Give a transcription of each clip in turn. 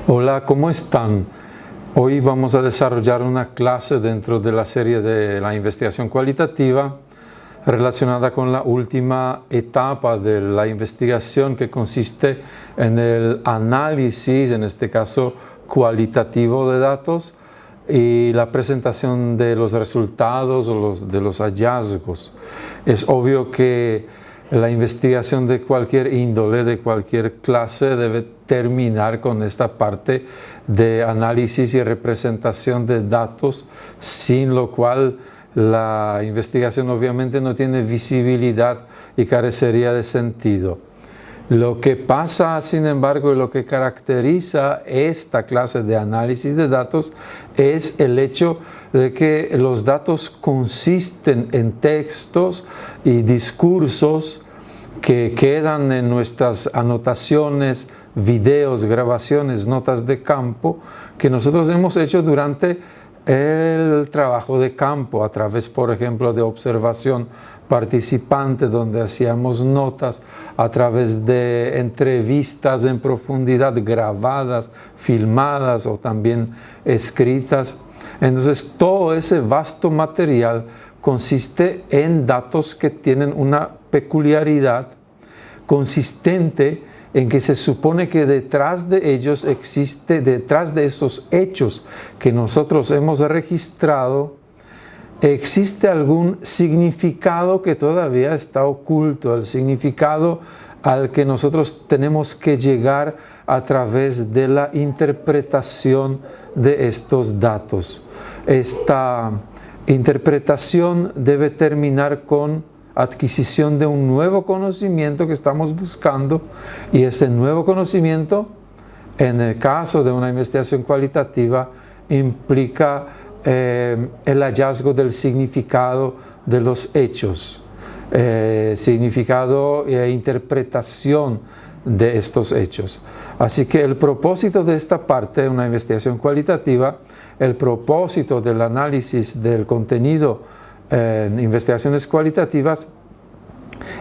Hola, ¿cómo están? Hoy vamos a desarrollar una clase dentro de la serie de la investigación cualitativa relacionada con la última etapa de la investigación, que consiste en el análisis, en este caso cualitativo, de datos y la presentación de los resultados o de los hallazgos. Es obvio que la investigación de cualquier índole, de cualquier clase, debe terminar con esta parte de análisis y representación de datos, sin lo cual la investigación obviamente no tiene visibilidad y carecería de sentido. Lo que pasa, sin embargo, y lo que caracteriza esta clase de análisis de datos es el hecho de que los datos consisten en textos y discursos que quedan en nuestras anotaciones, videos, grabaciones, notas de campo, que nosotros hemos hecho durante el trabajo de campo, a través, por ejemplo, de observación participante, donde hacíamos notas, a través de entrevistas en profundidad grabadas, filmadas o también escritas. Entonces, todo ese vasto material consiste en datos que tienen una peculiaridad consistente en que se supone que detrás de ellos existe, detrás de esos hechos que nosotros hemos registrado, existe algún significado que todavía está oculto, el significado al que nosotros tenemos que llegar a través de la interpretación de estos datos. Esta interpretación debe terminar con adquisición de un nuevo conocimiento que estamos buscando, y ese nuevo conocimiento, en el caso de una investigación cualitativa, implica el hallazgo del significado de los hechos, significado e interpretación de estos hechos. Así que el propósito de esta parte de una investigación cualitativa, el propósito del análisis del contenido en investigaciones cualitativas,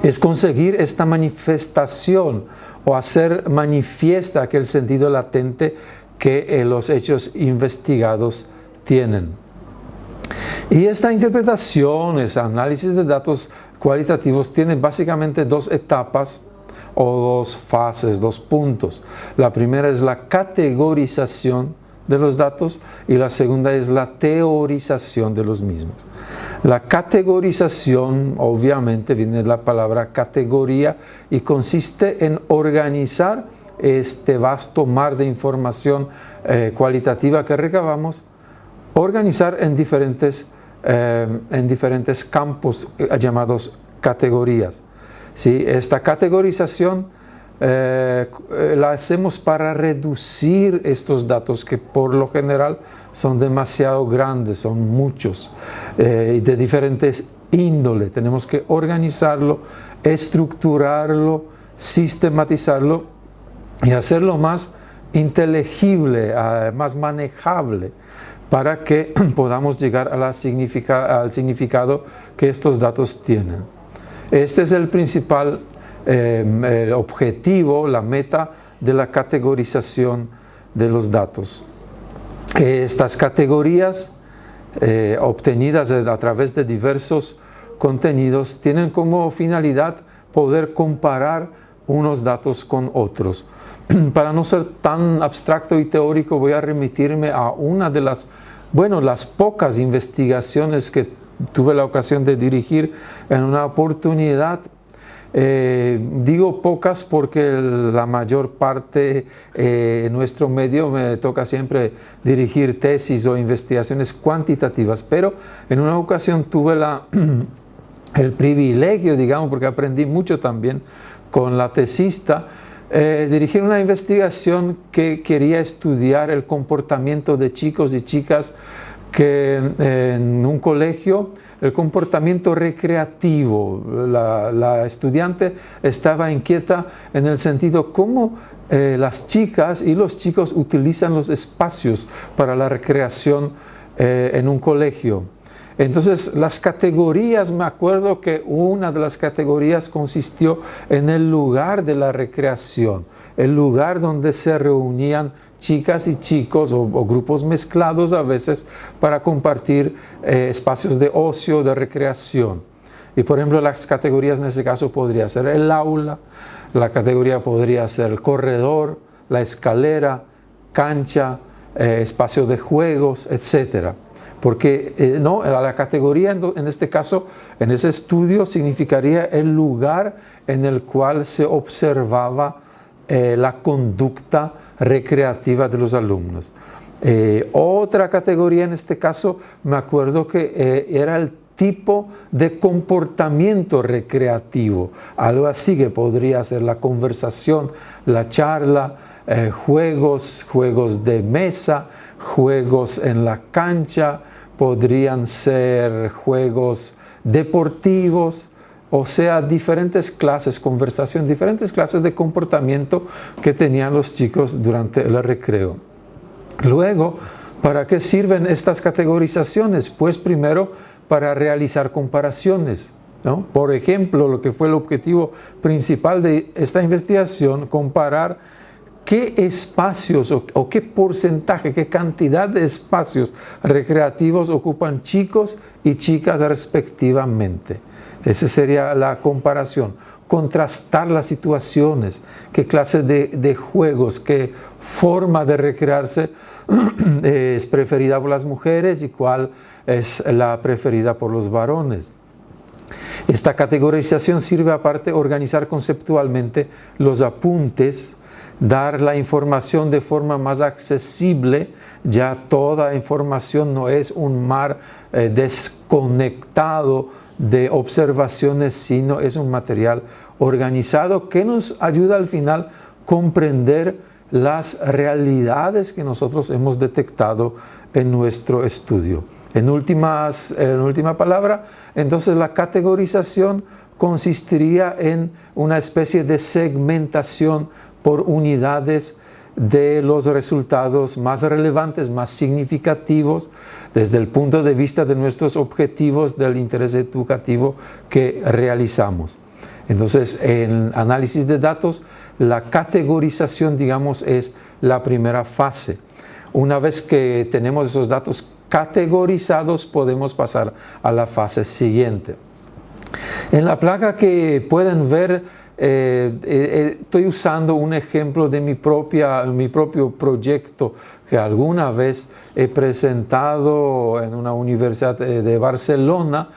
es conseguir esta manifestación o hacer manifiesta aquel sentido latente que los hechos investigados tienen. Y esta interpretación, ese análisis de datos cualitativos, tiene básicamente dos etapas o dos fases, dos puntos. La primera es la categorización de los datos y la segunda es la teorización de los mismos. La categorización, obviamente, viene de la palabra categoría y consiste en organizar este vasto mar de información cualitativa que recabamos, organizar en diferentes campos llamados categorías. ¿Sí? Esta categorización la hacemos para reducir estos datos, que por lo general son demasiado grandes, son muchos y de diferentes índoles. Tenemos que organizarlo, estructurarlo, sistematizarlo y hacerlo más inteligible, más manejable, para que podamos llegar a al significado que estos datos tienen. Este es el principal el objetivo, la meta de la categorización de los datos. Estas categorías obtenidas a través de diversos contenidos tienen como finalidad poder comparar unos datos con otros. Para no ser tan abstracto y teórico, voy a remitirme a una de las pocas investigaciones que tuve la ocasión de dirigir en una oportunidad. Digo pocas porque la mayor parte en nuestro medio me toca siempre dirigir tesis o investigaciones cuantitativas, pero en una ocasión tuve el privilegio, digamos, porque aprendí mucho también con la tesista, dirigir una investigación que quería estudiar el comportamiento de chicos y chicas que en un colegio, el comportamiento recreativo. La estudiante estaba inquieta en el sentido cómo las chicas y los chicos utilizan los espacios para la recreación en un colegio. Entonces, las categorías, me acuerdo que una de las categorías consistió en el lugar de la recreación, el lugar donde se reunían chicas y chicos o grupos mezclados a veces para compartir espacios de ocio, de recreación. Y por ejemplo, las categorías en este caso podría ser el aula, la categoría podría ser el corredor, la escalera, cancha, espacio de juegos, etcétera. Porque no, la categoría en este caso, en ese estudio, significaría el lugar en el cual se observaba la conducta recreativa de los alumnos. Otra categoría en este caso, me acuerdo que era el tipo de comportamiento recreativo, algo así que podría ser la conversación, la charla, juegos de mesa, juegos en la cancha, podrían ser juegos deportivos, o sea, diferentes clases, conversación, diferentes clases de comportamiento que tenían los chicos durante el recreo. Luego, ¿para qué sirven estas categorizaciones? Pues primero, para realizar comparaciones, ¿no? Por ejemplo, lo que fue el objetivo principal de esta investigación, comparar qué espacios o qué porcentaje, qué cantidad de espacios recreativos ocupan chicos y chicas respectivamente. Esa sería la comparación. Contrastar las situaciones, qué clase de juegos, qué forma de recrearse es preferida por las mujeres y cuál es la preferida por los varones. Esta categorización sirve aparte a organizar conceptualmente los apuntes, dar la información de forma más accesible. Ya toda información no es un mar desconectado de observaciones, sino es un material organizado que nos ayuda al final a comprender las realidades que nosotros hemos detectado en nuestro estudio. En última palabra, entonces la categorización consistiría en una especie de segmentación por unidades de los resultados más relevantes, más significativos desde el punto de vista de nuestros objetivos del interés educativo que realizamos. Entonces, en análisis de datos, la categorización, digamos, es la primera fase. Una vez que tenemos esos datos categorizados, podemos pasar a la fase siguiente. En la placa que pueden ver, estoy usando un ejemplo de mi propio proyecto que alguna vez he presentado en una universidad de Barcelona,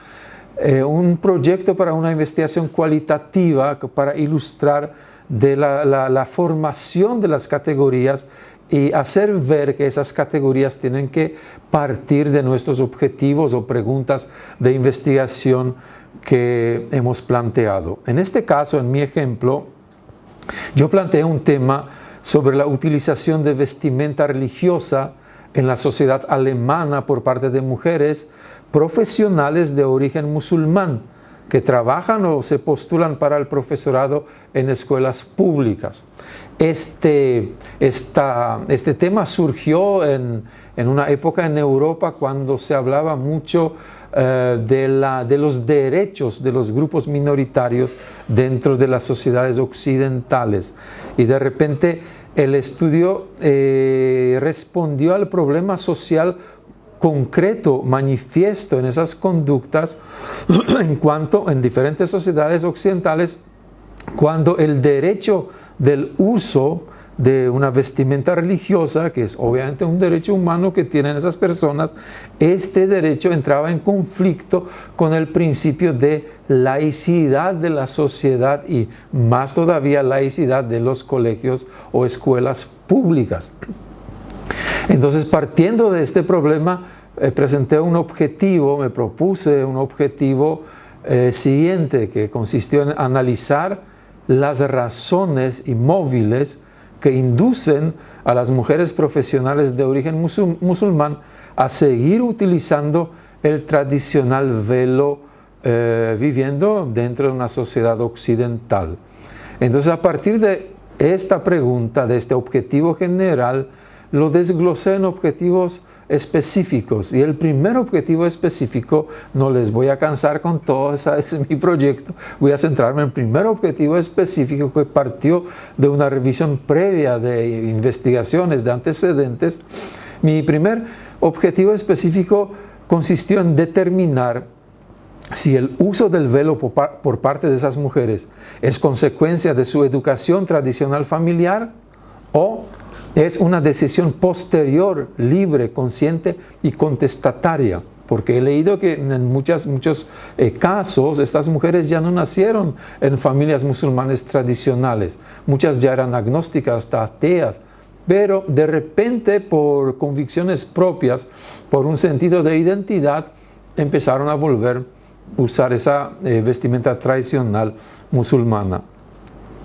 un proyecto para una investigación cualitativa para ilustrar de la formación de las categorías y hacer ver que esas categorías tienen que partir de nuestros objetivos o preguntas de investigación que hemos planteado. En este caso, en mi ejemplo, yo planteé un tema sobre la utilización de vestimenta religiosa en la sociedad alemana por parte de mujeres profesionales de origen musulmán que trabajan o se postulan para el profesorado en escuelas públicas. Este tema surgió en una época en Europa cuando se hablaba mucho de los derechos de los grupos minoritarios dentro de las sociedades occidentales. Y de repente el estudio respondió al problema social concreto, manifiesto en esas conductas en diferentes sociedades occidentales, cuando el derecho del uso de una vestimenta religiosa, que es obviamente un derecho humano que tienen esas personas, este derecho entraba en conflicto con el principio de laicidad de la sociedad y más todavía laicidad de los colegios o escuelas públicas. Entonces, partiendo de este problema, me propuse un objetivo siguiente, que consistió en analizar las razones y móviles que inducen a las mujeres profesionales de origen musulmán a seguir utilizando el tradicional velo viviendo dentro de una sociedad occidental. Entonces, a partir de esta pregunta, de este objetivo general, lo desglosé en objetivos específicos. Y el primer objetivo específico, no les voy a cansar con todo, ese es mi proyecto, voy a centrarme en el primer objetivo específico que partió de una revisión previa de investigaciones, de antecedentes. Mi primer objetivo específico consistió en determinar si el uso del velo por parte de esas mujeres es consecuencia de su educación tradicional familiar o es una decisión posterior, libre, consciente y contestataria. Porque he leído que en muchos casos estas mujeres ya no nacieron en familias musulmanes tradicionales. Muchas ya eran agnósticas, hasta ateas. Pero de repente, por convicciones propias, por un sentido de identidad, empezaron a volver a usar esa vestimenta tradicional musulmana.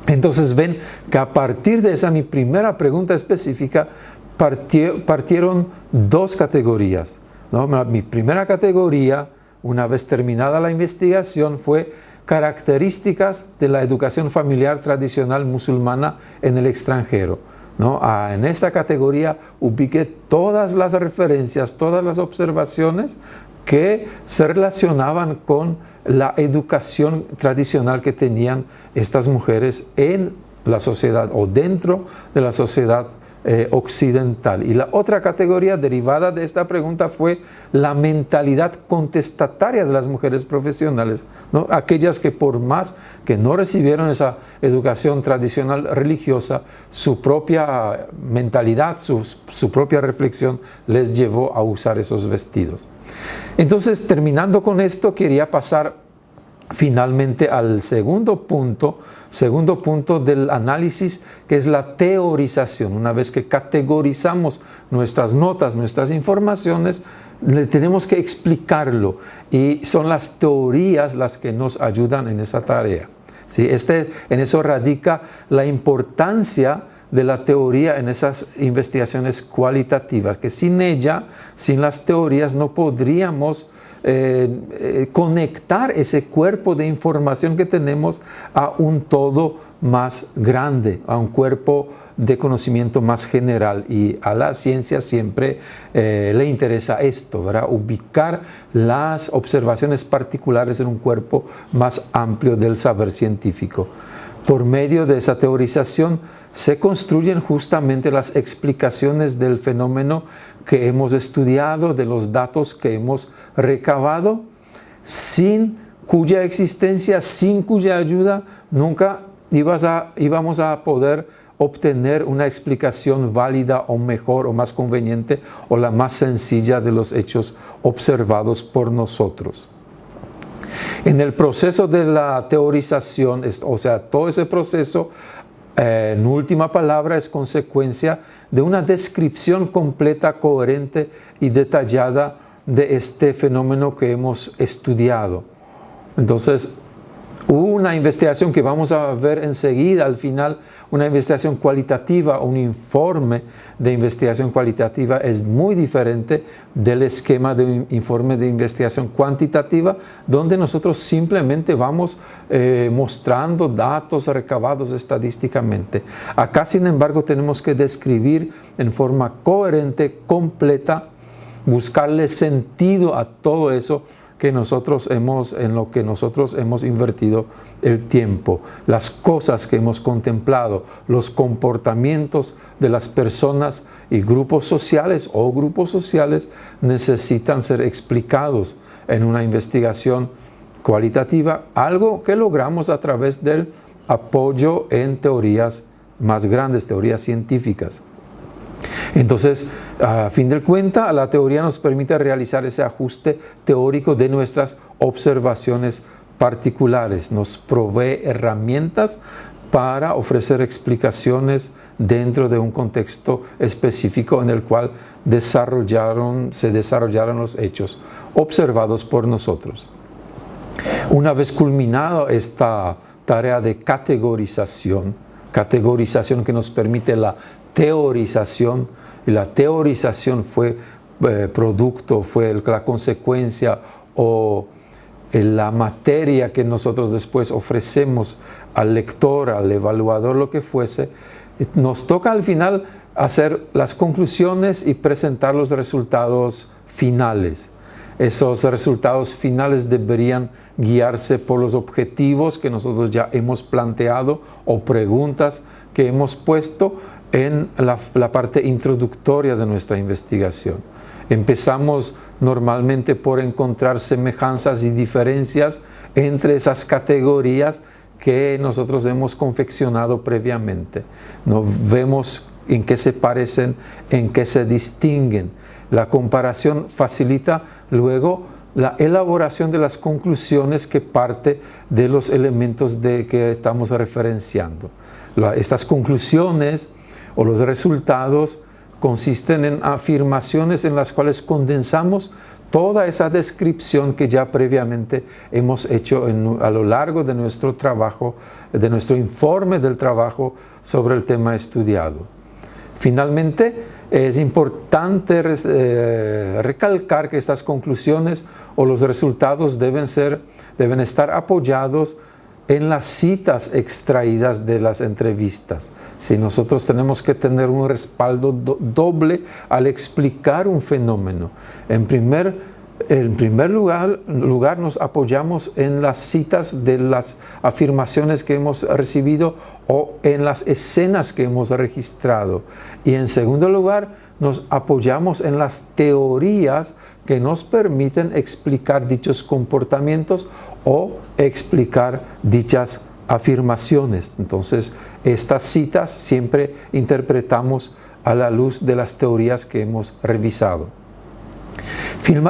Entonces ven que a partir de esa mi primera pregunta específica partieron dos categorías, ¿no? Mi primera categoría, una vez terminada la investigación, fue características de la educación familiar tradicional musulmana en el extranjero, ¿no? En esta categoría ubiqué todas las referencias, todas las observaciones que se relacionaban con la educación tradicional que tenían estas mujeres en la sociedad o dentro de la sociedad occidental. Y la otra categoría derivada de esta pregunta fue la mentalidad contestataria de las mujeres profesionales, ¿no? Aquellas que por más que no recibieron esa educación tradicional religiosa, su propia mentalidad, su propia reflexión les llevó a usar esos vestidos. Entonces, terminando con esto, quería pasar finalmente al segundo punto del análisis, que es la teorización. Una vez que categorizamos nuestras notas, nuestras informaciones, tenemos que explicarlo, y son las teorías las que nos ayudan en esa tarea. ¿Sí? En eso radica la importancia de la teoría en esas investigaciones cualitativas, que sin ella, sin las teorías, no podríamos conectar ese cuerpo de información que tenemos a un todo más grande, a un cuerpo de conocimiento más general. Y a la ciencia siempre le interesa esto, ¿verdad? Ubicar las observaciones particulares en un cuerpo más amplio del saber científico. Por medio de esa teorización se construyen justamente las explicaciones del fenómeno que hemos estudiado, de los datos que hemos recabado, sin cuya existencia, sin cuya ayuda, nunca íbamos a poder obtener una explicación válida o mejor o más conveniente o la más sencilla de los hechos observados por nosotros. En el proceso de la teorización, o sea, todo ese proceso, en última palabra, es consecuencia de una descripción completa, coherente y detallada de este fenómeno que hemos estudiado. Entonces, una investigación que vamos a ver enseguida al final, una investigación cualitativa, un informe de investigación cualitativa, es muy diferente del esquema de un informe de investigación cuantitativa, donde nosotros simplemente vamos mostrando datos recabados estadísticamente. Acá, sin embargo, tenemos que describir en forma coherente, completa, buscarle sentido a todo eso en lo que nosotros hemos invertido el tiempo, las cosas que hemos contemplado, los comportamientos de las personas y grupos sociales necesitan ser explicados en una investigación cualitativa, algo que logramos a través del apoyo en teorías más grandes, teorías científicas. Entonces, a fin de cuentas, la teoría nos permite realizar ese ajuste teórico de nuestras observaciones particulares. Nos provee herramientas para ofrecer explicaciones dentro de un contexto específico en el cual se desarrollaron los hechos observados por nosotros. Una vez culminada esta tarea de categorización que nos permite la teorización, y la teorización fue la consecuencia o la materia que nosotros después ofrecemos al lector, al evaluador, lo que fuese. Nos toca al final hacer las conclusiones y presentar los resultados finales. Esos resultados finales deberían guiarse por los objetivos que nosotros ya hemos planteado o preguntas que hemos puesto en la parte introductoria de nuestra investigación. Empezamos normalmente por encontrar semejanzas y diferencias entre esas categorías que nosotros hemos confeccionado previamente. Nos vemos en qué se parecen, en qué se distinguen. La comparación facilita luego la elaboración de las conclusiones que parte de los elementos que estamos referenciando. Estas conclusiones o los resultados consisten en afirmaciones en las cuales condensamos toda esa descripción que ya previamente hemos hecho a lo largo de nuestro trabajo, de nuestro informe del trabajo sobre el tema estudiado. Finalmente, es importante recalcar que estas conclusiones o los resultados deben estar apoyados en las citas extraídas de las entrevistas. Si nosotros tenemos que tener un respaldo doble al explicar un fenómeno. En primer lugar nos apoyamos en las citas de las afirmaciones que hemos recibido o en las escenas que hemos registrado. Y en segundo lugar nos apoyamos en las teorías que nos permiten explicar dichos comportamientos o explicar dichas afirmaciones. Entonces, estas citas siempre interpretamos a la luz de las teorías que hemos revisado.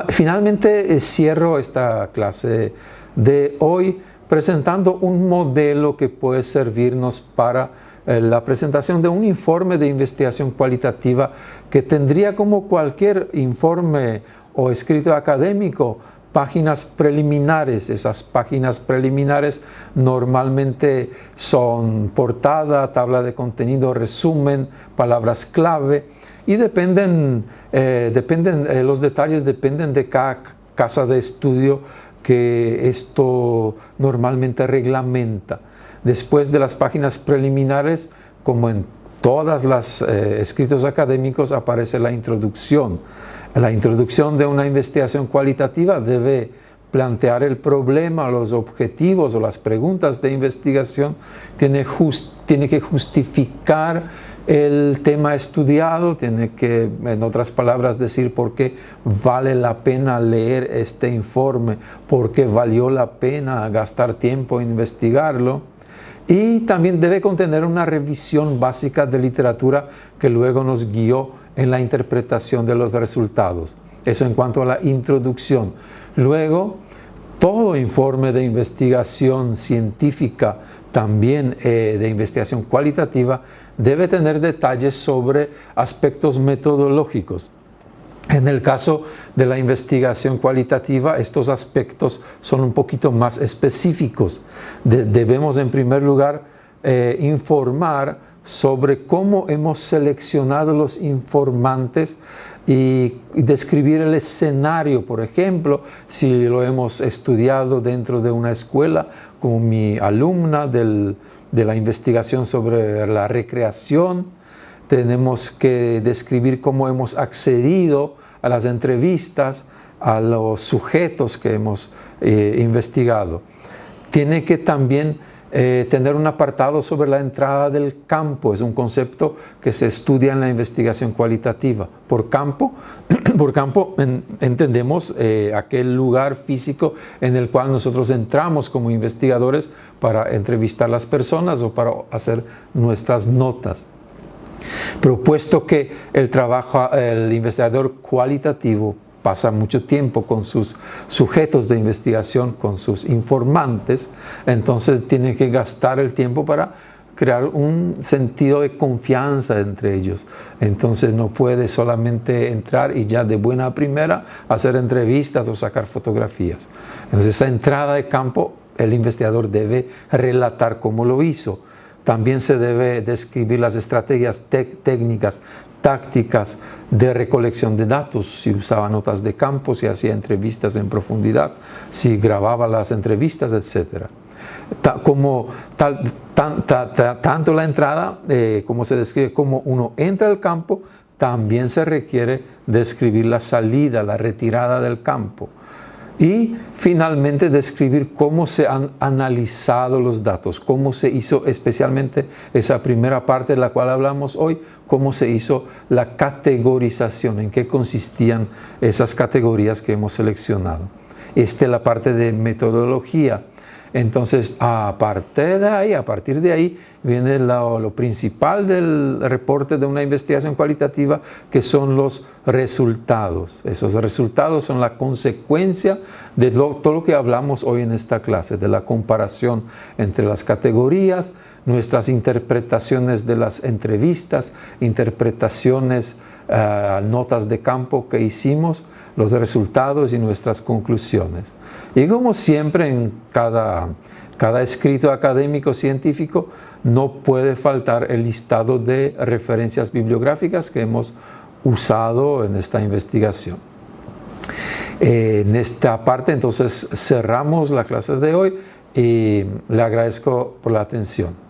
Finalmente, cierro esta clase de hoy presentando un modelo que puede servirnos para la presentación de un informe de investigación cualitativa que tendría, como cualquier informe o escrito académico, páginas preliminares. Esas páginas preliminares normalmente son portada, tabla de contenido, resumen, palabras clave, y los detalles dependen de cada casa de estudio que esto normalmente reglamenta. Después de las páginas preliminares, como en todos los escritos académicos, aparece la introducción. La introducción de una investigación cualitativa debe plantear el problema, los objetivos o las preguntas de investigación, tiene que justificar el tema estudiado, tiene que, en otras palabras, decir por qué vale la pena leer este informe, por qué valió la pena gastar tiempo en investigarlo. Y también debe contener una revisión básica de literatura que luego nos guió en la interpretación de los resultados. Eso en cuanto a la introducción. Luego, todo informe de investigación científica, también de investigación cualitativa, debe tener detalles sobre aspectos metodológicos. En el caso de la investigación cualitativa, estos aspectos son un poquito más específicos. Debemos, en primer lugar, informar sobre cómo hemos seleccionado los informantes y describir el escenario. Por ejemplo, si lo hemos estudiado dentro de una escuela, como mi alumna de la investigación sobre la recreación, tenemos que describir cómo hemos accedido a las entrevistas, a los sujetos que hemos investigado. Tiene que también tener un apartado sobre la entrada del campo. Es un concepto que se estudia en la investigación cualitativa. Por campo entendemos aquel lugar físico en el cual nosotros entramos como investigadores para entrevistar a las personas o para hacer nuestras notas. Pero puesto que el investigador cualitativo pasa mucho tiempo con sus sujetos de investigación, con sus informantes, entonces tiene que gastar el tiempo para crear un sentido de confianza entre ellos. Entonces no puede solamente entrar y ya de buena primera hacer entrevistas o sacar fotografías. Entonces esa entrada de campo el investigador debe relatar cómo lo hizo. También se debe describir las estrategias técnicas, tácticas de recolección de datos, si usaba notas de campo, si hacía entrevistas en profundidad, si grababa las entrevistas, etc. Tanto la entrada, como se describe, como uno entra al campo, también se requiere describir la salida, la retirada del campo. Y finalmente describir cómo se han analizado los datos, cómo se hizo especialmente esa primera parte de la cual hablamos hoy, cómo se hizo la categorización, en qué consistían esas categorías que hemos seleccionado. Esta es la parte de metodología. Entonces, a partir de ahí viene lo principal del reporte de una investigación cualitativa, que son los resultados. Esos resultados son la consecuencia de todo lo que hablamos hoy en esta clase, de la comparación entre las categorías, nuestras interpretaciones de las entrevistas, interpretaciones, notas de campo que hicimos, los resultados y nuestras conclusiones. Y como siempre en cada escrito académico científico, no puede faltar el listado de referencias bibliográficas que hemos usado en esta investigación. En esta parte entonces cerramos la clase de hoy y le agradezco por la atención.